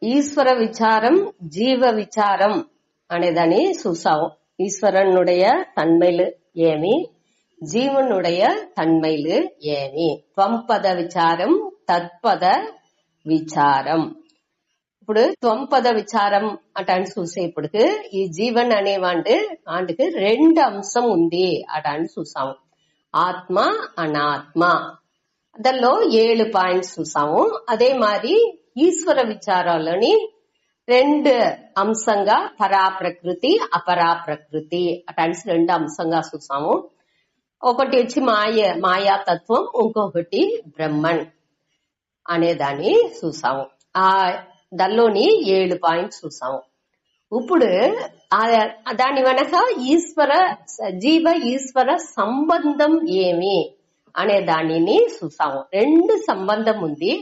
ఈశ్వర విచారం జీవ విచారం అనేదాన్ని చూసాము. ఈశ్వరனுடைய தன்மைలు ఏమి, జీవనుடைய தன்மைలు ఏమి. త్వంపద విచారం తత్పద విచారం. ఇప్పుడు త్వంపద విచారం అటాన్ని చూసేప్పుడు ఈ జీవన్ అనేవాంటికి రెండు అంశం ఉంది అటాన్ని చూసాము. ఆత్మ అనాత్మ. దానిలో 7 పాయింట్స్ చూసాము. అదే మరి ఈశ్వర విచారాలని రెండు అంశంగా పరాప్రకృతి అపరాప్రకృతి అటాన్స్ రెండు అంశంగా చూసాము. ఒకటి వచ్చి మాయాతత్వం, ఇంకొకటి బ్రహ్మన్ అనేదాన్ని చూసాము. దానిలోని 7 పాయింట్స్ చూసాము. ఇప్పుడు దాని వెనక జీవ ఈశ్వర సంబంధం ఏమి అనే దానిని చూసాము. రెండు సంబంధం ఉంది.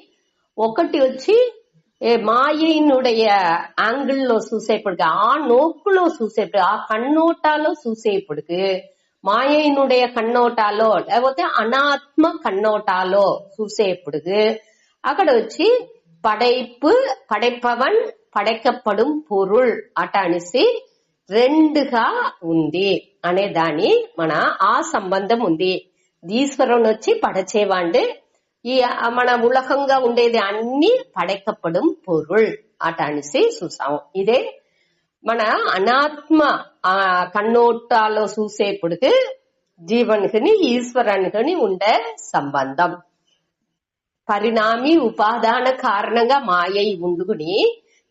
ఒకటి వచ్చి మాయనుடைய యాంగిల్లో చూసేప్పటికి, ఆ నోక్కులో చూసేప్పుడు, ఆ కన్నోటాలో చూసేప్పటికి, మాయనుடைய కన్నోటాలో లేకపోతే అనాత్మ కన్నోటాలో చూసేప్పటికి అక్కడ వచ్చి படைப்பு, படைப்பவன், పడైக்கப்படும் పొరుల్ అట అనేసి రెండుగా ఉంది అనే దాని మన ఆ సంబంధం ఉంది. ఈశ్వరుని వచ్చి పడచేవాండు, ఈ మన ఉలకంగా ఉండేది అన్ని పడైக்கப்படும் పొరుల్ అట అనేసి చూసాము. ఇదే మన అనాత్మ కన్నోటాలో చూసేప్పటికి జీవనికి ఈశ్వరానికి ఉండే సంబంధం. పరిణామి ఉపాదాన కారణంగా మాయై ఉండుకుని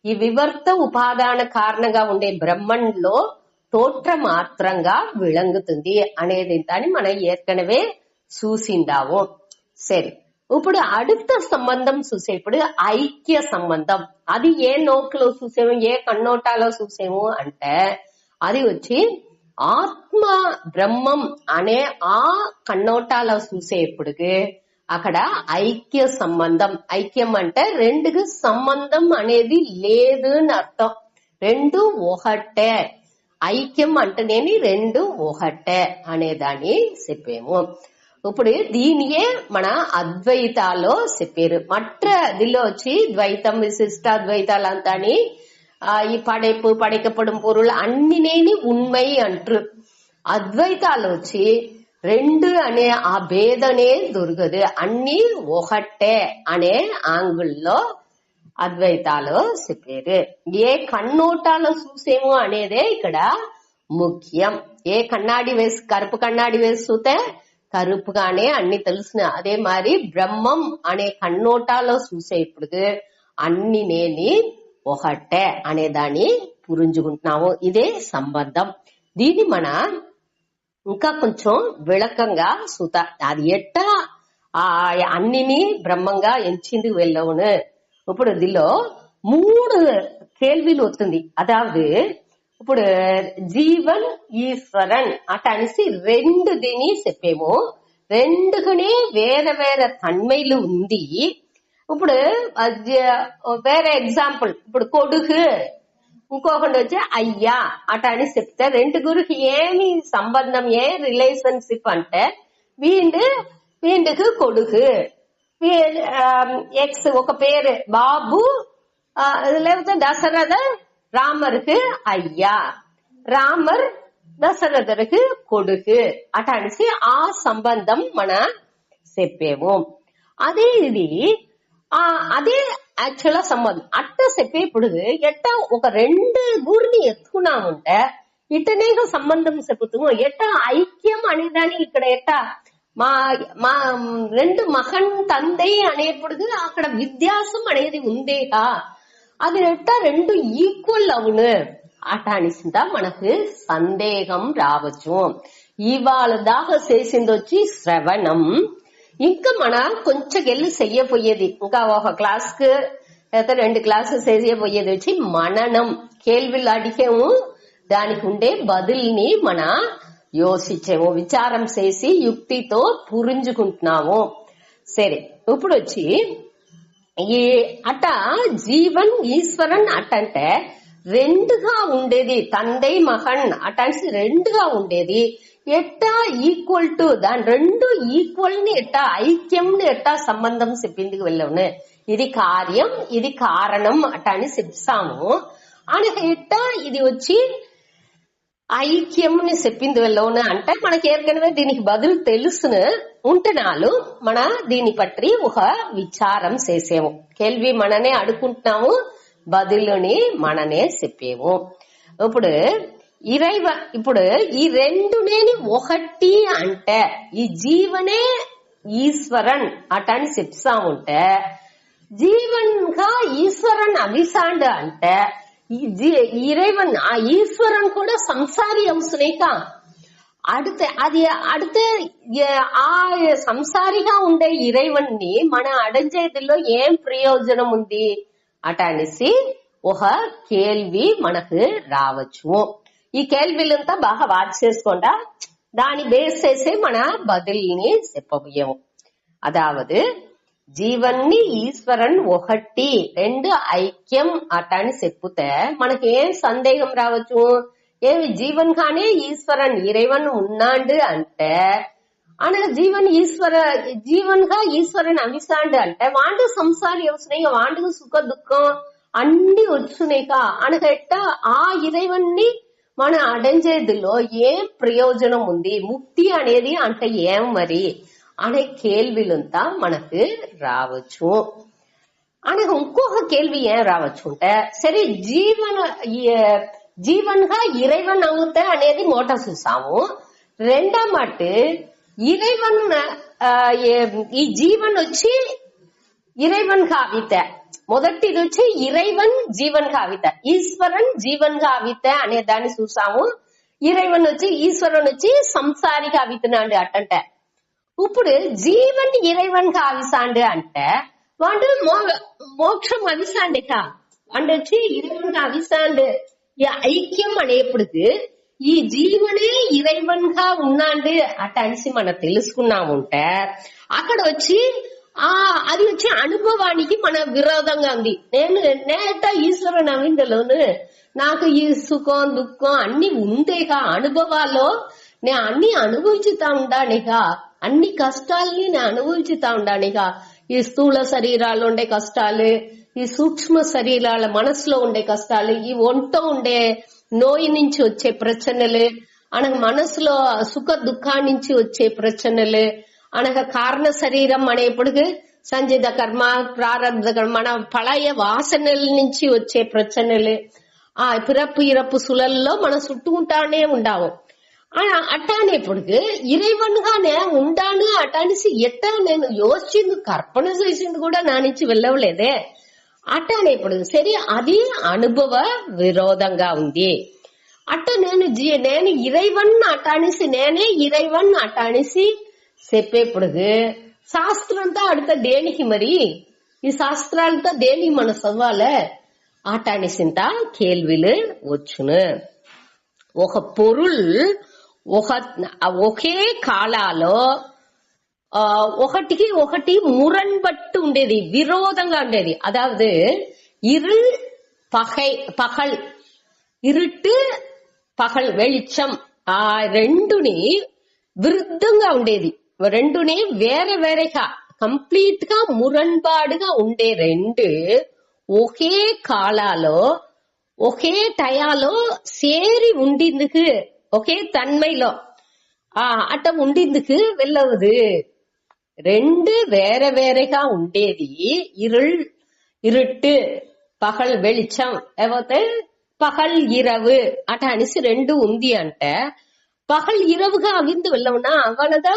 ఈ వివర్త ఉపాదాన కారణంగా ఉండే బ్రహ్మంలో తోట్ర మాత్రంగా విళంగుతుంది అనేది దాన్ని మనం ఏற்கனவே చూసిందాము. సరే, ఇప్పుడు அடுத்த సంబంధం చూసేప్పుడు ఐక్య సంబంధం. అది ఏ నోట్లో చూసేము, ఏ కన్నోటాలో చూసేము అంటే అది వచ్చి ఆత్మ బ్రహ్మం అనే ఆ కన్నోటాలో చూసేప్పటికి అక్కడ ఐక్య సంబంధం. ఐక్యం అంటే రెండుకి సంబంధం అనేది లేదు అని అర్థం. రెండు ఒకటే. ఐక్యం అంటేనేమి రెండు ఒకటే అనేదాన్ని చెప్పాము. ఇప్పుడు దీనియే మన అద్వైతాలో చెప్పారు. మట్ర దీనిలో వచ్చి ద్వైతం విశిష్టాద్వైతాలంతా ఈ పடைப்பு పடைக்கப்படும் பொருள் అన్నినేని ఉన్మై అంటారు. అద్వైతాలు వచ్చి రెండు అనే ఆ భేదనే దొరకదు, అన్ని ఒకటే అనే ఆంగుల్లో అద్వైతాలు చెప్పారు. ఏ కన్నోటాలో చూసేమో అనేదే ఇక్కడ ముఖ్యం. ఏ కన్నాడి వేసి కరుపు కన్నాడి వేసి చూస్తే కరుపుగానే అన్ని తెలుసు. అదే మరి బ్రహ్మం అనే కన్నోటాలో చూసేప్పుడు అన్ని నేని ఒకటే అనేదాన్ని పురించుకుంటున్నాము. ఇదే సంబంధం. దీన్ని మన ఇంకా కొంచెం విளకంగా చూత అది ఎట్టా అన్నిని బ్రహ్మంగా ఎంచింది వెళ్ళవును. ఇప్పుడు దీనిలో 3 కేள்விలు వస్తుంది. అదాவது ఇప్పుడు జీవన్ ఈశ్వరన్ అట అనేసి రెండు దీని చెప్పేమో, రెండుగానే వేరే వేరే తన్మైలు ఉంది. ఇప్పుడు వేరే ఎగ్జాంపుల్, ఇప్పుడు కొడుకు ఇంకొకటి వచ్చి అయ్యా అట అని చెప్తే రెండు గురికి ఏమి సంబంధం, ఏ రిలేషన్షిప్ అంటే వీండుకు కొడుకు, ఎక్స్ ఒక పేరు బాబు, లేకపోతే దశరథ రామருக்கு అయ్యా, రామర్ దశరథருக்கு కొడుకు అట అనేసి ఆ సంబంధం మన చెప్పేము. అదే ఇది అదే యాక్చువల్ సంబంధం. అట్ట చెప్పేప్పుడు ఎట్టా ఒక రెండు ఊరిని ఎత్తుకున్నామంటే ఇట్టనే సంబంధం చెప్పుతాము. ఎట్టా ఐక్యం అనేదాన్ని ఇక్కడ ఎట్టా మా రెండు మగన్ తండ్రి అనేప్పుడు అక్కడ వ్యత్యాసం అనేది ఉందేగా, అది ఎట్టా రెండు ఈక్వల్ అవును అట అనిసిందా మనకు సందేహం రావచ్చు. ఇవాళ దాకా చేసింది వచ్చి శ్రవణం. ఇంకా మన కొంచెం వెళ్ళి చెయ్యపోయేది, ఇంకా ఒక క్లాస్ కు లేదా 2 క్లాసులు చేయబోయేది వచ్చి మననం. కేள்విలు అడిగాము, దానికి ఉండే బదుల్ని మన యోచించాము, విచారం చేసి యుక్తితో పురించుకుంటున్నాము. సరే, ఇప్పుడు వచ్చి ఈ అట జీవన్ ఈశ్వరన్ అటంటే రెండుగా ఉండేది, తండ్రి మగన్ అటంటే రెండుగా ఉండేది. ఎట్టా ఈక్వల్ టు దాని రెండు ఈక్వల్ ని ఎట్టా ఐక్యం ని ఎట్టా సంబంధం చెప్పింది వెళ్ళవును. ఇది కార్యం, ఇది కారణం అటని చెప్తాము. అనగా ఇది వచ్చి ఐక్యంని చెప్పింది వెళ్ళవును అంటే మనకి ఏర్కనవే దీనికి బదులు తెలుసును ఉంటున్నాలు మన దీని పట్టి ఒక విచారం చేసేము. కేள்వి మననే అడుగుంటున్నాము, బదులుని మననే చెప్పేము. ఇప్పుడు ఈ రెండునేని ఒకటి అంటే ఈ జీవనే ఈశ్వరన్ అటని చెప్తాముంటే జీవన్గా ఈశ్వరన్ అవిసాండ్ అంటే இறைவன் ஈஸ்வரன் கூட சம்சாரி அவசுனேக்கா அடுத்த సంసారిగా ఉండే ఇరైవన్ని మన అడంజేదిలో ఏం ప్రయోజనం ఉంది అట అనేసి ఒక కేల్వి మనకు రావచ్చు. ఈ కేల్విలంతా బాగా వాచ్ చేసుకోండా దాని బేస్ చేసి మన బదుల్ని చెప్పబోయేము. అదావదు జీవన్ని ఈశ్వరన్ ఒకటి రెండు ఐక్యం అటని చెప్పుతే మనకి ఏం సందేహం రావచ్చు? ఏమి జీవన్ కానే ఈశ్వరన్ ఇరైవన్ ఉన్నాడు అంటే అనగా జీవన్గా ఈశ్వరన్ అవిసాండు అంటే వాండు సంసారి వస్తున్నాయి, వాండుకు సుఖ దుఃఖం అన్ని వచ్చునేక అనగట్ట ఆ ఇరైవన్ని మన అడంజేదిలో ఏం ప్రయోజనం ఉంది, ముక్తి అనేది అంటే ఏం మరి అనే కేల్విలంతా మనకు రావచ్చు. అనగా ఇంకొక కేల్వి ఏం రావచ్చు అంటే సరే జీవన్గా ఇరైవన్ అవుతా అనేది మోట చూసాము. రెండో మాట ఇరైవన్ ఈ జీవన్ వచ్చి ఇరైవన్ కావిత, మొదటిది వచ్చి ఇరైవన్ జీవన్ కావిత, ఈశ్వరన్ జీవన్ కావిత అనే దాన్ని చూసాము. ఇరైవన్ వచ్చి ఈశ్వరన్ వచ్చి సంసారి కావితున్నాడు అట్టంటే ఇప్పుడు జీవన్ ఇరైవన్ కావిసాండు అంటే వాడు మోక్షం అవిసాండిక వాడు వచ్చి ఇరైవన్ అవిసాండు ఈ ఐక్యం అనేప్పటికి ఈ జీవనే ఇరైవన్ గా ఉన్నాడు అట అనేసి మనం తెలుసుకున్నాముంటే అక్కడ వచ్చి అది వచ్చి అనుభవానికి మన విరోధంగా ఉంది. నేట ఈశ్వరుని అవిందలోను నాకు ఈ సుఖం దుఃఖం అన్ని ఉందేగా అనుభవాల్లో నేను అన్ని అనుభవించుతా ఉండానిగా, అన్ని కష్టాలని నేను అనుభవించుతా ఉండానిగా. ఈ స్థూల శరీరాల్లో ఉండే కష్టాలు, ఈ సూక్ష్మ శరీరాల మనసులో ఉండే కష్టాలు, ఈ ఒంట ఉండే నోయి నుంచి వచ్చే ప్రచనలు, అనగా మనసులో సుఖ దుఃఖాన్ని నుంచి వచ్చే ప్రచనలు, అనగా కారణ శరీరం అనేప్పటికి సంజిత కర్మ ప్రారంభ కర్మ మన పళయ వాసనల నుంచి వచ్చే ప్రచనలు, ఆ పిరప్పు ఇరప్పు సులల్లో మనం చుట్టుకుంటానే ఉండాము. అట్టానేప్పటికి ఇరైవన్గానే ఉండాను అటానేసి ఎట్టా నేను యోచింది కర్పణ చేసింది కూడా నా నుంచి వెళ్ళవలేదే అట్టానేప్పుడు సరే అది అనుభవ విరోధంగా ఉంది. అట్ట నేను ఇరైవన్ అటానేసి నేనే ఇరైవన్ అటానేసి చెప్పేప్పుడు శాస్త్రంతో అడుగుతా దేనికి మరి ఈ శాస్త్రాలతో దేనికి మన చదవాలే అటానేసింత కేల్విలు వచ్చును. ఒక పొరుల్ ఒకే కాలాలో ఒకటికి ఒకటి మురణ్బట్టు ఉండేది, విరోధంగా ఉండేది. అదావదు இருள் పగల్ இருட்டு పగల్ வெளிச்சం ఆ రెండుని విరుద్ధంగా ఉండేది. రెండుని వేరే వేరేగా కంప్లీట్ గా మురణ్బాడుగా ఉండే రెండు ఒకే కాలాలో ఒకే టయాలో సేరి ఉండిందుకు ఒకే తన్மைలో అట్ట ఉండిందుకు వెళ్ళవదు. రెండు వేరే వేరేగా ఉండేది இருட்டு పగల్ வெளிச்சం లేకపోతే పగల్ ఇరవు అట అనేసి రెండు ఉంది అంటే పగల్ ఇరవుగా అవిందు వెళ్ళవునా అవనదా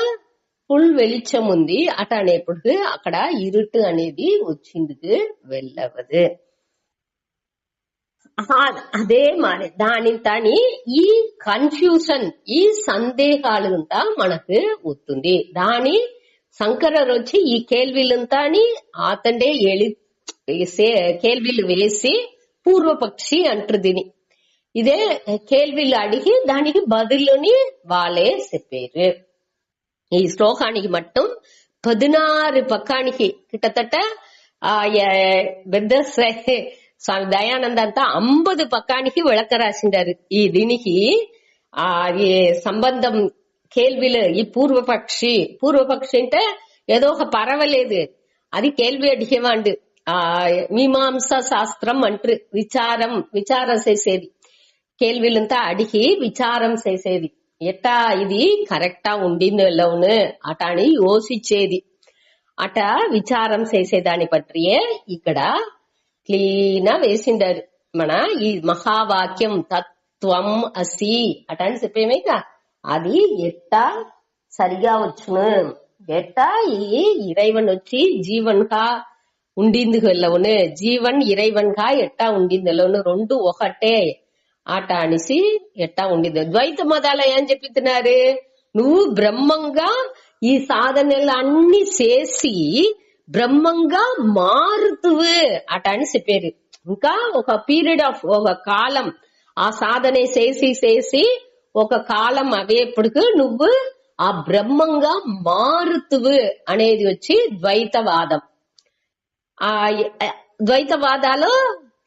ఫుల్ வெளிச்சం ఉంది అట అనేప్పుడు అక్కడ இருட்டு అనేది వచ్చిందుకు వెళ్ళవదు. అదే మరి దాని ఈ కన్ఫ్యూషన్ ఈ సందేహాలంతా మనకు వస్తుంది. దాని శంకరర్ వచ్చి ఈ కేల్విలంతా ఆతండే కేల్విలు వేసి పూర్వపక్షి అంటారు దీని. ఇదే కేల్విలు అడిగి దానికి బదులుని వాళ్ళే చెప్పారు. ఈ శ్లోకానికి మట్టం 16 పక్కానికి కిట్టతట పెద్ద స్వామి దయానంద అంతా 50 పక్కానికి విளக்க రాసిండారు. ఈ దీనికి సంబంధం కేల్విలు ఈ పూర్వపక్షి అంటే ఏదో ఒక పర్వాలేదు అది కేల్వి అడిగేవాడు మీమాంస శాస్త్రం అంటారు. విచారం చేసేది, కేள்విలంతా అడిగి విచారం చేసేది. ఎట్టా ఇది కరెక్టా ఉండింది ఎల్లవును అట అని యోసించేది. అట విచారం చేసేదాని పట్రియే ఇక్కడ క్లీనా వేసిండారు. మన ఈ మహావాక్యం తత్వం అసి అట అని చెప్పేమేక అది ఎట్టా సరిగా వచ్చును, ఎట్టా ఈ ఇరైవన్ వచ్చి జీవన్ కా ఉండింది వెళ్ళవును, జీవన్ ఇరైవన్ కా ఎట్టా ఉండింది వెళ్ళవును, రెండు ఒకటే ఆట అనేసి ఎట్టా ఉండింది. ద్వైత మతాల ఏం చెప్తున్నారు, నువ్వు బ్రహ్మంగా ఈ సాధనలు అన్ని చేసి బ్రహ్మంగా మారుతువు అట అని చెప్పారు. ఇంకా ఒక పీరియడ్ ఆఫ్ ఒక కాలం ఆ సాధన చేసి ఒక కాలం అవేపటికి నువ్వు ఆ బ్రహ్మంగా మారుతువు అనేది వచ్చి ద్వైతవాదం. ఆ ద్వైతవాదాలో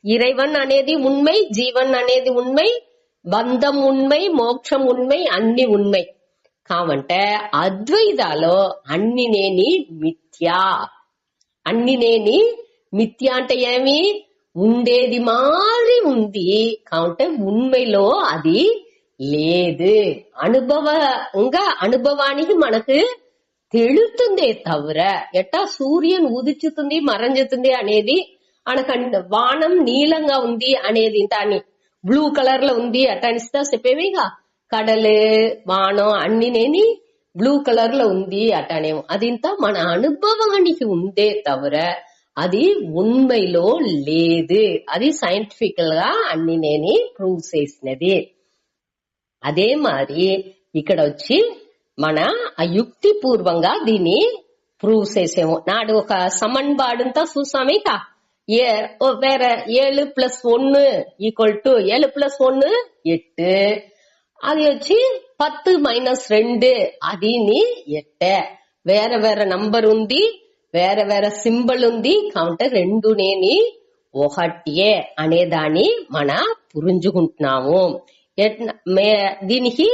ఇறைவன் అనేది ఉண்மை, జీవన్ అనేది ఉண்மை, బంధం ఉண்மை, మోక్షం ఉண்மை, అన్ని ఉண்மை. కావంటే అద్వైతాలో అన్ని నేని మిథ్యా. అన్ని నేని మిథ్యా అంటే ఏమి, ఉండేది మాదిరి ఉంది కావంటే ఉண்மைలో అది లేదు. అనుభవానికి మనకు తెలుతుందే తవిర ఎట్టా సూర్యుని ఉదిచుతుంది మరంజుతుంది అనేది అనకంట, వానం నీలంగా ఉంది అనేది దాన్ని బ్లూ కలర్ లో ఉంది అట్ట అనిస్తా చెప్పేవిగా, కడలు వానం అన్ని నేని బ్లూ కలర్ లో ఉంది అట్టనేమో. అది ఇంత మన అనుభవానికి ఉందే తవిర అది ఉண்மைలో లేదు. అది సైంటిఫికల్ గా అన్ని నేని ప్రూవ్ చేసినది. అదే మరి ఇక్కడ వచ్చి మన యుక్తి పూర్వంగా దీన్ని ప్రూవ్ చేసేమో. నాడు ఒక సమన్బాడుంతా చూసామే కా, வேற 7 + 1 = 7 + 1 8. అది వచ్చి 10 - 2 అది 8. వేరే వేరే నంబర్ ఉంది, వేరే వేరే సింబల్ ఉంది కావుంటే రెండు నేని ఒకటే అనేదాన్ని మన పురించుకుంటున్నాము. దీనికి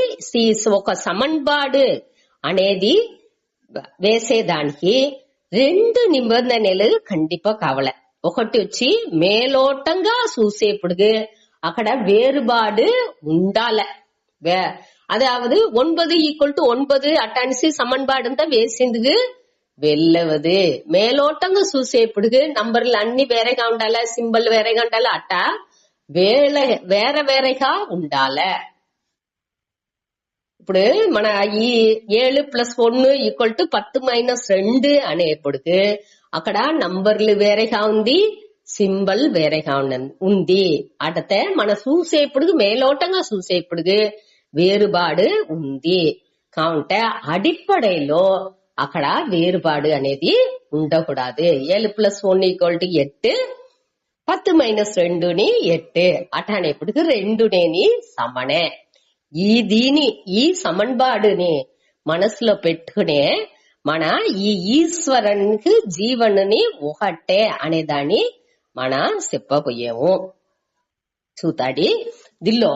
ఒక సమన్బాడు అనేది వేసేదానికి 2 నిబంధనలు కండిపా కావాల. ఒకటి వచ్చి మేలోటంగా చూసేప్పుడు అక్కడ వేరుబాడు ఉండాల. అదాவது 9 = 9 అటానిసి సమన్బాడంతా వేసింది వెళ్ళవదు. మేలోటంగా చూసేప్పుడు నంబర్లు అన్ని వేరేగా ఉండాల, సింబల్ వేరేగా ఉండాల, అట్ట వేరే వేరేగా ఉండాల. ఇప్పుడు మన ఈ 7 + 1 = 10 - 2 అనేప్పటికి అక్కడ నంబర్లు వేరేగా ఉంది, సింబల్ వేరేగా ఉంది. అటతే మన చూసేప్పుడు మేలోటంగా చూసేప్పుడు వేరుబాడు ఉంది. కావుంటే అడిప్పడైలో అక్కడ వేరుబాడు అనేది ఉండకూడదు. 7 + 1 = 8, 10 - 2 8 అట అనేప్పటికి రెండు నేని సమనే. ఈ సమన్బాడుని మనసులో పెట్టుకునే మన ఈ ఈశ్వరునికి జీవనుని ఒకటే అనేదాన్ని మన చెప్పబోయేము. చూతాడి దీనిలో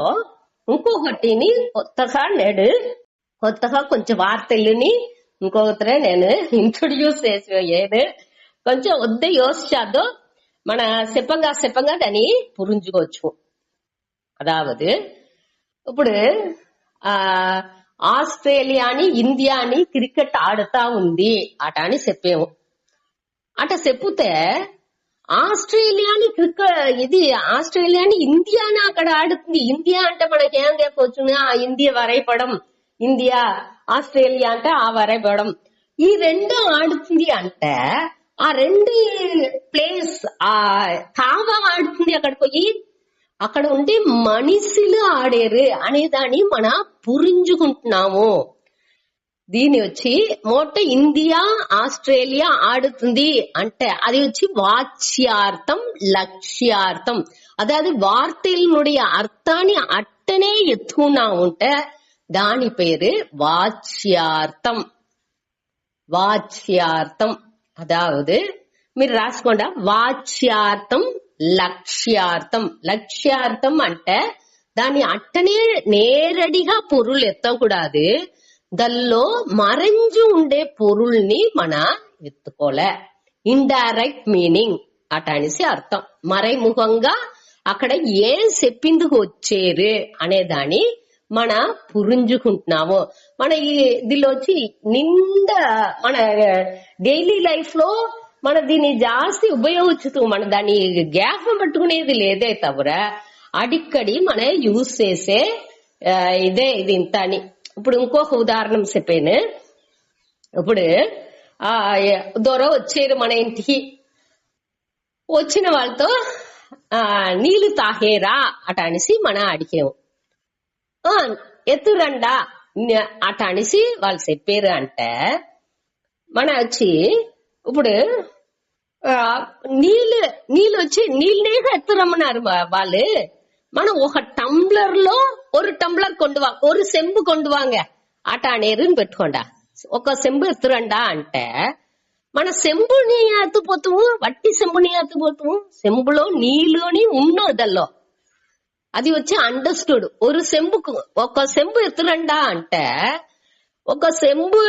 ఇంకొకటిని కొత్తగా కొంచెం వార్తల్ని ఇంకొకరే నేను ఇంట్రొడ్యూస్ చేసి కొంచెం వద్ద యోசிச்சாదో మన చెప్పంగా దాన్ని పురించుకోవచ్చు. అదావదు ఇప్పుడు ఆస్ట్రేలియాని ఇండియాని క్రికెట్ ఆడుతా ఉంది అట అని చెప్పేము. అట చెప్పుతే ఆస్ట్రేలియాని ఆస్ట్రేలియాని ఇండియాని అక్కడ ఆడుతుంది. ఇండియా అంటే మనకి ఏం చెప్పవచ్చు, ఇండియా వరైపడం, ఇండియా ఆస్ట్రేలియా అంటే ఆ వరైపడం, ఈ రెండు ఆడుతుంది అంటే ఆ రెండు ప్లేస్ కావా ఆడుతుంది. అక్కడ పోయి అక్కడ ఉండే మనిషిలు ఆడేరు అనేదాన్ని మన పురించుకుంటున్నాము. దీని వచ్చి మొట్ట ఇండియా ఆస్ట్రేలియా ఆడుతుంది అంటే అది వచ్చి వాచ్యార్థం లక్ష్యార్థం. అதாவது వార్తలనుடைய అర్థాన్ని అట్టనే ఎత్తుకున్నా ఉంటే దాని పేరు వాచ్యార్థం. వాచ్యార్థం అదావదు మీరు రాసుకోండి, వాచ్యార్థం లక్ష్యార్థం. లక్ష్యార్థం అంటే దాన్ని అట్టనే నేరడిగా పొరులు ఎత్తకూడదు, దానిలో మறைஞ்சு ఉండే పొరుల్ని మన ఎత్తుకోలే. ఇండైరెక్ట్ మీనింగ్ అటనిసి అర్థం. మறைముఖంగా అక్కడ ఏం చెప్పిందుకు వచ్చేరు అనేదాన్ని మన పురించుకుంటున్నాము. మన దీనిలో వచ్చి నిండా మన డైలీ లైఫ్ లో మన దీన్ని జాస్తి ఉపయోగించుతూ మన దాన్ని జ్ఞాపకం పట్టుకునేది లేదే తవర అడిక్కడి మన యూజ్ చేసే ఇదే ఇది ఇంత అని. ఇప్పుడు ఇంకొక ఉదాహరణ చెప్పాను. ఇప్పుడు దొర వచ్చేరు మన ఇంటికి, వచ్చిన వాళ్ళతో నీళ్లు తాగేరా అట అనేసి మన అడిగాము. ఎత్తురండా అట అనేసి వాళ్ళు చెప్పారు అంటే మన వచ్చి ఇప్పుడు నీళ్ళు వచ్చి నీళ్ళే ఎత్తురమ్మన్నారు వాళ్ళు. మనం ఒక టంబ్లర్ లో ஒரு டம்ளர் கொண்டு வா, ஒரு செம்பு கொண்டு வாங்க అట అనేరుని పెట్టుకోండా. ఒక సెంబు ఎత్తురండా అంటే మన సెంబుని ఎత్తుపోతాము, వట్టి సెంబుని ఎత్తుపోతాము. సెంబులో నీళ్ళని ఉన్నదల్లో అది వచ్చి అండర్స్టూడ్. ఒక సెంబు ఎత్తురండా అంటే ఒక సెంబు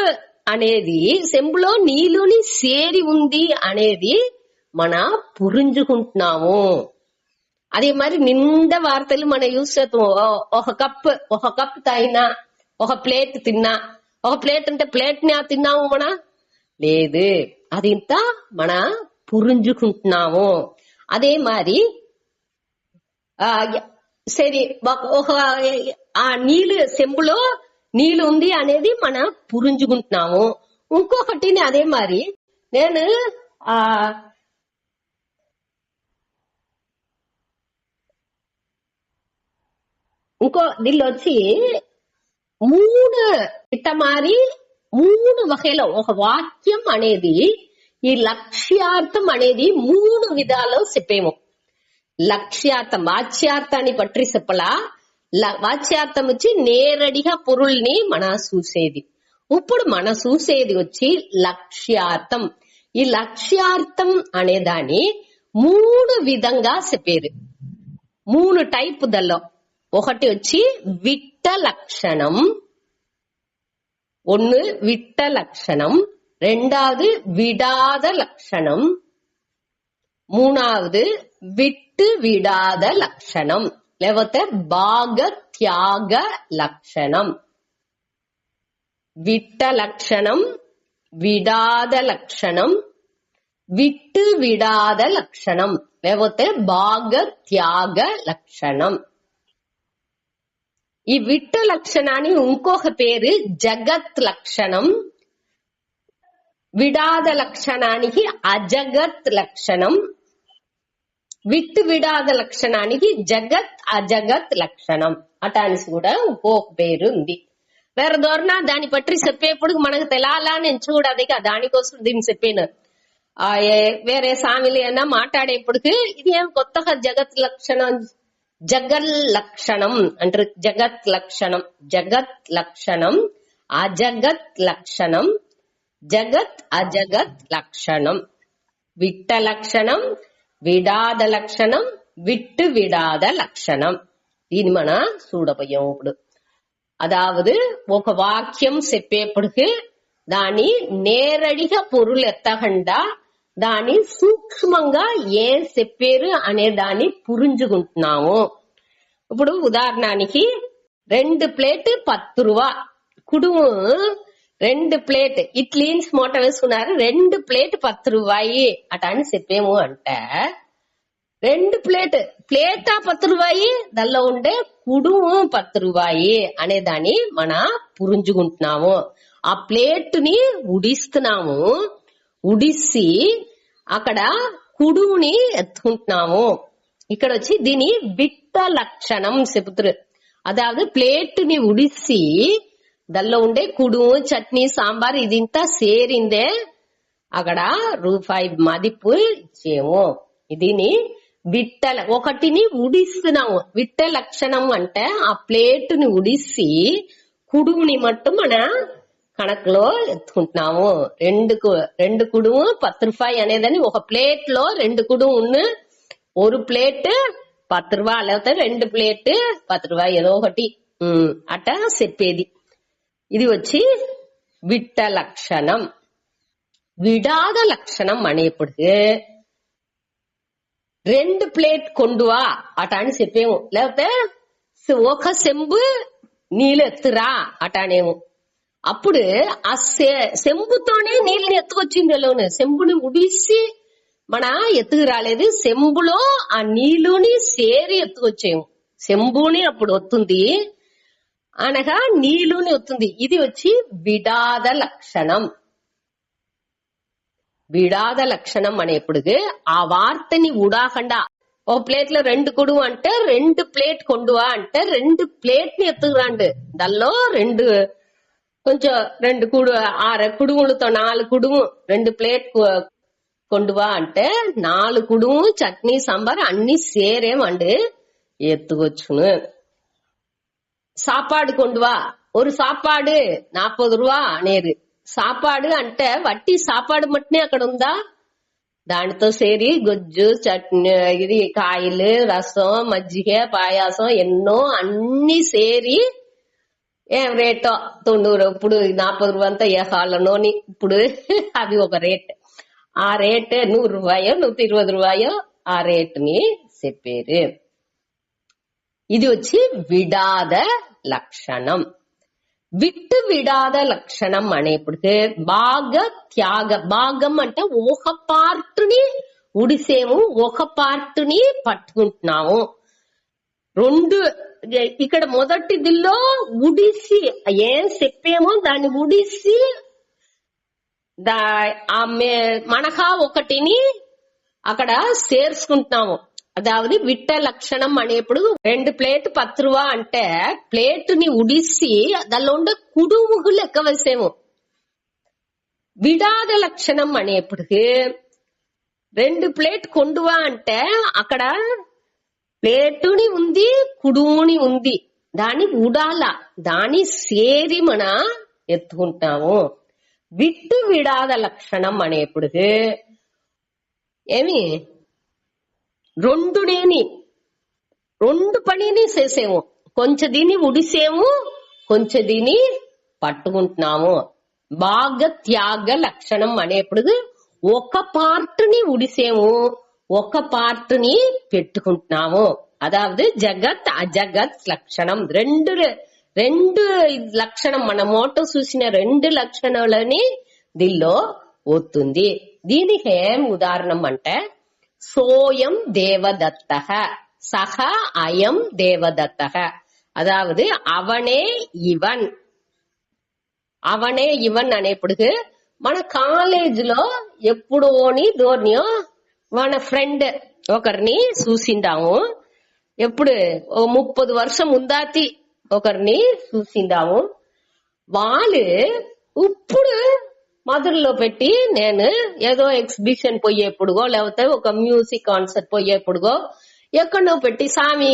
అనేది సెంబులో నీళ్ళని సేరి ఉంది అనేది మన పురించుకుంటున్నాము. అదే మరి నిండా వార్తలు మన యూజ్ చేస్తాము. ఒక కప్ తాగినా, ఒక ప్లేట్ తిన్నా, ఒక ప్లేట్ అంటే ప్లేట్ ని తిన్నాము మన లేదు, అది ఇంత మన పురించుకుంటున్నాము. అదే మరి సరే ఒక ఆ నీళ్ళు సెంబులో నీళ్ళు ఉంది అనేది మన పురించుకుంటున్నాము. ఇంకొకటి అదే మరి నేను ఇంకో దీనిలో వచ్చి ఇట్ట మారి 3 వகைలో ఒక వాక్యం అనేది ఈ లక్ష్యార్థం అనేది 3 విధాలు చెప్పేము. లక్ష్యార్థం వాచ్యార్థాన్ని పట్టి చెప్పలా. వాచ్యార్థం వచ్చి నేరడిగా పొరుల్ని మన చూసేది. ఇప్పుడు మన చూసేది వచ్చి లక్ష్యార్థం. ఈ లక్ష్యార్థం అనేదాన్ని 3 విధంగా చెప్పేది. 3 టైప్ దల్లో. ఒకటి వచ్చి విట్ట లక్షణం, ஒன்னு விட்ட லட்சணம், ரெண்டாவது விடாத லட்சணம், மூணாவது விட்டு விடாத லட்சணம், లేకపోతే భాగ త్యాగ లక్షణం. విట్ట లక్షణం, విడాద లక్షణం, విట్టు విడాద లక్షణం, లేకపోతే భాగ త్యాగ లక్షణం. ఈ విట్ట లక్షణాన్ని ఇంకొక పేరు జగత్ లక్షణం, విడాద లక్షణానికి అజగత్ లక్షణం, విట్టు విడాద లక్షణానికి జగత్ అజగత్ లక్షణం అటానికి కూడా ఇంకొక పేరు ఉంది. వేరే దూరన దాన్ని పట్టి చెప్పేప్పుడు మనకు తెలాలా నేను చూడదు, దానికోసం దీన్ని చెప్పాను. వేరే సామిలి అన్నా మాట్లాడేప్పటికి ఇది ఏం కొత్తగా జగత్ లక్షణం, జగల్ లక్షణం అంటారు. జగత్ లక్షణం, జగత్ లక్షణం, అజగత్ లక్షణం, జగత్ అజగత్ లక్షణం, విట్ట లక్షణం, విడాద లక్షణం, విట్టు విడాద లక్షణం. దీన్ని మన చూడబోయాం ఇప్పుడు. అదావదు ఒక వాక్యం చెప్పేప్పటికి దాని నేరడిగా పొరులు ఎత్తకుండా దాన్ని సూక్ష్మంగా ఏం చెప్పారు అనే దాన్ని పురించుకుంటున్నాము. ఇప్పుడు ఉదాహరణకి 2 ప్లేట్ 10 రూపా, కుడుము 2 ప్లేట్ ఇట్లీన్స్ మూట వేసుకున్నారు, 2 ప్లేట్ 10 రూపాయి అట అని చెప్పేము అంటే 2 ప్లేటా 10 రూపాయి, దానిలో ఉండే కుడుము 10 రూపాయి అనే దాన్ని మన పురించుకుంటున్నాము. ఆ ప్లేట్ ని ఉడిస్తున్నాము, ఉడిసి అక్కడ కుడుముని ఎత్తుకుంటున్నాము. ఇక్కడ వచ్చి దీని విట్ట లక్షణం చెబుతారు. అదావదు ప్లేట్ ని ఉడిసి దానిలో ఉండే కుడుము, చట్నీ, సాంబార్ ఇదింతా సేరిందే అక్కడ రూపాయి మదిపు ఇచ్చేము. దీని విట్ట ఒకటిని ఉడిస్తున్నాము. విట్ట లక్షణం అంటే ఆ ప్లేట్ ని ఉడిసి కుడుముని మట్టు మన కణకులో ఎత్తుకుంటున్నాము. 2 కుడుము 10 రూపాయి అనేదని ఒక ప్లేట్ లో 2 కుడుము ఉన్న, ఒక ప్లేట్ 10 రూపాయ, లేకపోతే 2 ప్లేట్ 10 రూపాయ ఏదో ఒకటి అట చెప్పేది. ఇది వచ్చి విట్ట లక్షణం. విడాద లక్షణం అనేప్పటికీ 2 ప్లేట్ కొండువా అట అని చెప్పేము, లేకపోతే ఒక చెంబు నీళ్ళు ఎత్తురా అట అనేము. అప్పుడు ఆ చెంబుతోనే నీళ్ళని ఎత్తుకొచ్చింది. చెంబుని ఉడిసి మన ఎత్తుకు రాలేదు, చెంబులో ఆ నీళ్ళుని సేరి ఎత్తుకొచ్చేము. చెంబుని అప్పుడు వస్తుంది అనగా నీళ్ళుని వస్తుంది. ఇది వచ్చి విడాద లక్షణం. విడాద లక్షణం అనేప్పుడు ఆ వార్తని ఉడాకుండా ఓ ప్లేట్ లో 2 కుడువు అంటే 2 ప్లేట్ కొండువా అంటే 2 ప్లేట్ ని ఎత్తుకురాండి. దానిలో 2 కొంచెం 2 కుడుములతో 4 కుడుము 2 ప్లేట్ కొండువా అంటే 4 కుడుము చట్నీ సాంబార్ అన్ని సేరేమండి ఎత్తుకొచ్చును. సాపాడు కొండువా ஒரு సాపాడు 40 రూపా అనేది. సాపాడు అంటే వట్టి సాపాడు మట్టినే అక్కడ ఉందా, దానితో సేరి గొజ్జు చట్నీ ఇది కాయలు రసం మజ్జిగ పాయాసం ఎన్నో అన్ని సేరి ఏం రేటో 90, ఇప్పుడు 40 రూపాయలు అంతా ఏ హాలనోని ఇప్పుడు అది ఒక రేట్. ఆ రేట్ 100 రూపాయో 120 రూపాయో ఆ రేటుని చెప్పారు. ఇది వచ్చి విడాద లక్షణం. విట్టు విడాద లక్షణం అనేప్పటికీ బాగా భాగం అంటే ఒక పార్ట్ని ఉడిసేము, ఒక పార్ట్ని పట్టుకుంటున్నాము. 2 ఇక్కడ మొదటిదిలో ఉడిసి ఏం చెప్పేమో దాన్ని ఉడిసి మనకా ఒకటిని అక్కడ చేర్చుకుంటున్నాము. అదావది విట్ట లక్షణం అనేప్పుడు 2 ప్లేట్ 10 రూపా అంటే ప్లేట్ ని ఉడిసి దానిలో ఉండే కుడుముకు లెక్క వేసేము. విడాద లక్షణం అనేప్పటికి 2 ప్లేట్ కొండువా అంటే అక్కడ ప్లేటుని ఉంది కుడుముని ఉంది, దాన్ని ఉడాల దాన్ని సేరి మన ఎత్తుకుంటాము. విట్టు విడాద లక్షణం అనేప్పటికి ఏమి 2 పనిని చేసేము, కొంచెం దీన్ని ఉడిసేము కొంచెం దీన్ని పట్టుకుంటున్నాము. బాగా త్యాగ లక్షణం అనేప్పుడు ఒక పార్ట్ని ఉడిసేము ఒక పార్ట్ని పెట్టుకుంటున్నాము. అదావది జగత్ అజగత్ లక్షణం. రెండు లక్షణం మన మోటో చూసిన 2 లక్షణాలని దీనిలో వస్తుంది. దీనికి ఏం ఉదాహరణం అంటే సోయం దేవదత్త సహ అయం దేవదత్త. అదావది అవనే ఇవన్ అనేప్పటికి మన కాలేజీలో ఎప్పుడోని ధోర్నియో మన ఫ్రెండ్ ఒకరిని చూసిండాము. ఎప్పుడు 30 వర్షం ముందాతి ఒకరిని చూసిండాము. వాళ్ళు ఇప్పుడు మధురలో పెట్టి నేను ఏదో ఎగ్జిబిషన్ పోయేప్పుడుగో లేకపోతే ఒక మ్యూజిక్ కాన్సర్ట్ పోయేప్పుడుగో ఎక్కడో పెట్టి సామి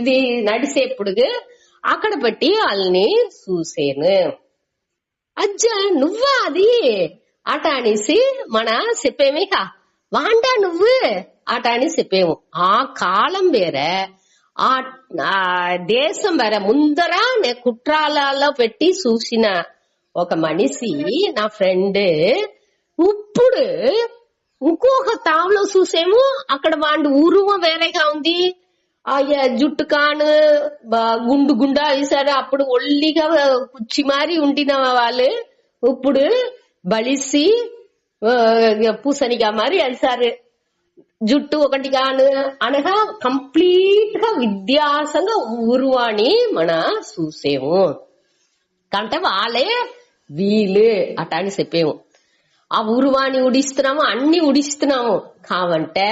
ఇది నడిసేప్పుడు అక్కడ పెట్టి వాళ్ళని చూసేను. అజ్జ నువ్వా అది అట అనేసి మన చెప్పేమేక వాండా నువ్వు అట అని చెప్పేము. ఆ కాలం వేరే ఆ దేశం వేరే. ముందర నే కుట్రాలలో పెట్టి చూసిన ఒక మనిషి నా ఫ్రెండ్ ఇప్పుడు ఇంకొక తావులో చూసేము అక్కడ వాడి ఊరువ వేరేగా ఉంది. జుట్టు కాను గుండు గుండా వేసారు. అప్పుడు ఒళ్ళిగా కుచ్చి మారి ఉండిన వాళ్ళు ఇప్పుడు బలిసి పూసనిగా మారి వేసారు. జుట్టు ఒకటి కాను అనగా కంప్లీట్ గా విద్యాసంగా ఊరువాణి మన చూసేము. కంటే వాళ్ళే వీలు అట అని చెప్పేము. ఆ ఊరువాణి ఉడిస్తున్నాము అన్ని ఉడిస్తున్నాము కావంటే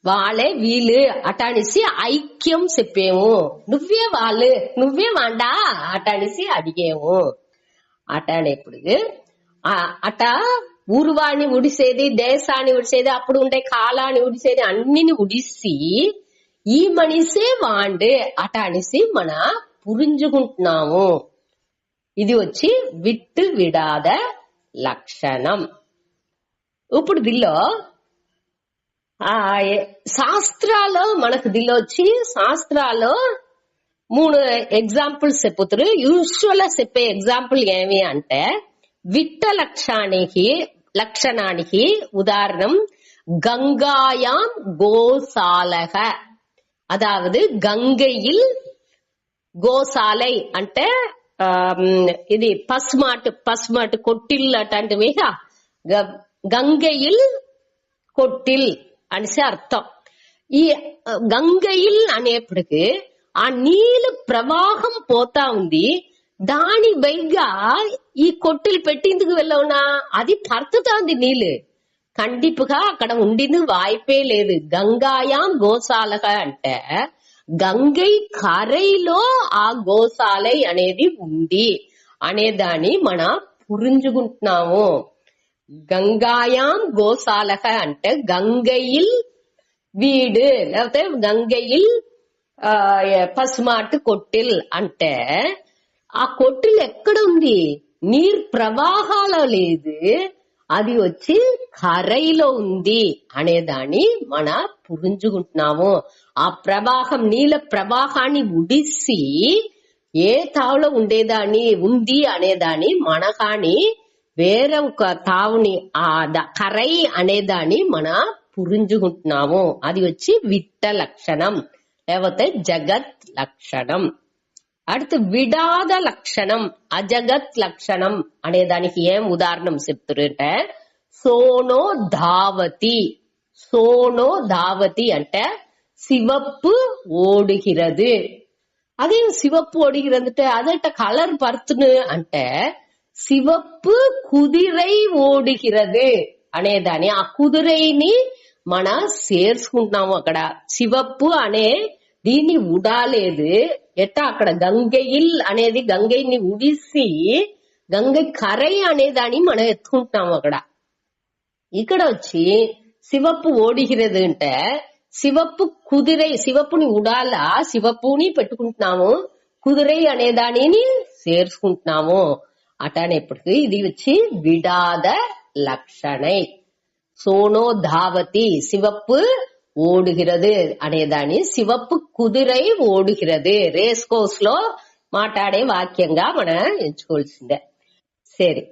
వాళ్ళే వీలు అట అనేసి ఐక్యం చెప్పేము. నువ్వే వాళ్ళు నువ్వే వాండా అట అనేసి అడిగేము. అట అనేప్పుడు అట ఊరువాణి ఉడిసేది దేశాన్ని ఉడిసేది అప్పుడు ఉండే కాలాన్ని ఉడిసేది అన్నిని ఉడిసి ఈ మనిషే వాండే అట అనేసి మన పురింజుకుంటున్నాము. ఇది వచ్చి విట్టు విడాద లక్షణం. ఇప్పుడు దీనిలో శాస్త్రాల్లో మనకు దీనిలో వచ్చి శాస్త్రాల్లో 3 ఎగ్జాంపుల్స్ చెప్పుతారు. యూజువల్ గా చెప్పే ఎగ్జాంపుల్ ఏమి అంటే విట్ట లక్షణానికి ఉదాహరణం గంగాయాం గోశాలக, అదావదు గంగైயில் గోశాలై అంటే ఇది పస్మాట్ కొట్టిల్ అట్లాంటివిగా, గంగైயில் కొట్టిల్ అనేసి అర్థం. ఈ గంగైயில் అనేప్పటికి ఆ నీళ్ళు ప్రవాహం పోతా ఉంది, దాని పైగా ఈ కొట్టిలు పెట్టిందుకు వెళ్ళవునా అది పడుతుంది నీళ్ళు. కండిపుగా అక్కడ ఉండింది వాய்పే లేదు. గంగాయాం గోశాలక అంటే గంగై కరైలో ఆ గోశాలై అనేది ఉంది అనేదాన్ని మనం పురించుకుంటున్నాము. గంగాయాం గోశాలక అంటే గంగైயில் వీడు, లేకపోతే గంగైயில் పసుమాటు కొట్టిల్ అంటే ఆ కొట్టిల్ ఎక్కడ ఉంది? నీరు ప్రవాహాలో లేదు, అది వచ్చి కరైలో ఉంది అనేదాన్ని మన పురించుకుంటున్నాము. ఆ ప్రవాహం, నీళ్ళ ప్రవాహాన్ని ఉడిసి ఏ తావులో ఉండేదాన్ని ఉంది అనేదాన్ని మన కాని వేరే ఒక తావుని ఆ కరై అనేదాన్ని మన పురించుకుంటున్నాము. అది వచ్చి విట్ట లక్షణం లేకపోతే జగత్ లక్షణం. அடுத்து విడాద లక్షణం, అజగత్ లక్షణం అనేదానికి ఏం ఉదాహరణం చెప్తారంటే సోనో ధావతి. సోనో ధావతి అంటే சிவப்பு ஓடுகிறது. அதே சிவப்பு ஓடுகிறது அதட்ட கலர் பருத்துன்னு అంటే சிவப்பு కుదిరై ఓడుகிறது అనేదాన్ని, ఆ కుదిరైని మన చేర్చుకుంటున్నాము. అక్కడ శివప్పు అనే దీన్ని ఉడాలేదు ఎట్టా, అక్కడ గంగైயில் అనేది గంగైని ఉడిసి గంగై కరై అనేదాన్ని మనం ఎత్తుకుంటున్నాము అక్కడ. ఇక్కడ వచ్చి శివప్పు ఓడిகிறது అంటే శివప్పు కుదిరై, శివప్పుని ఉడాలా శివప్పుని పెట్టుకుంటున్నాము, కుదిరై అనే దానిని చేర్చుకుంటున్నాము. అటనేప్పటికీ ఇది వచ్చి విడాద లక్షణై. సోనో ధావతి சிவப்பு ఓడుகிறது అనేదాన్ని శివప్పు కుదిరై ఓడుகிறது రేస్ కోర్స్ లో మాట్లాడే వాక్యంగా మనం ఎంచుకోవాల్సిందే. సరే.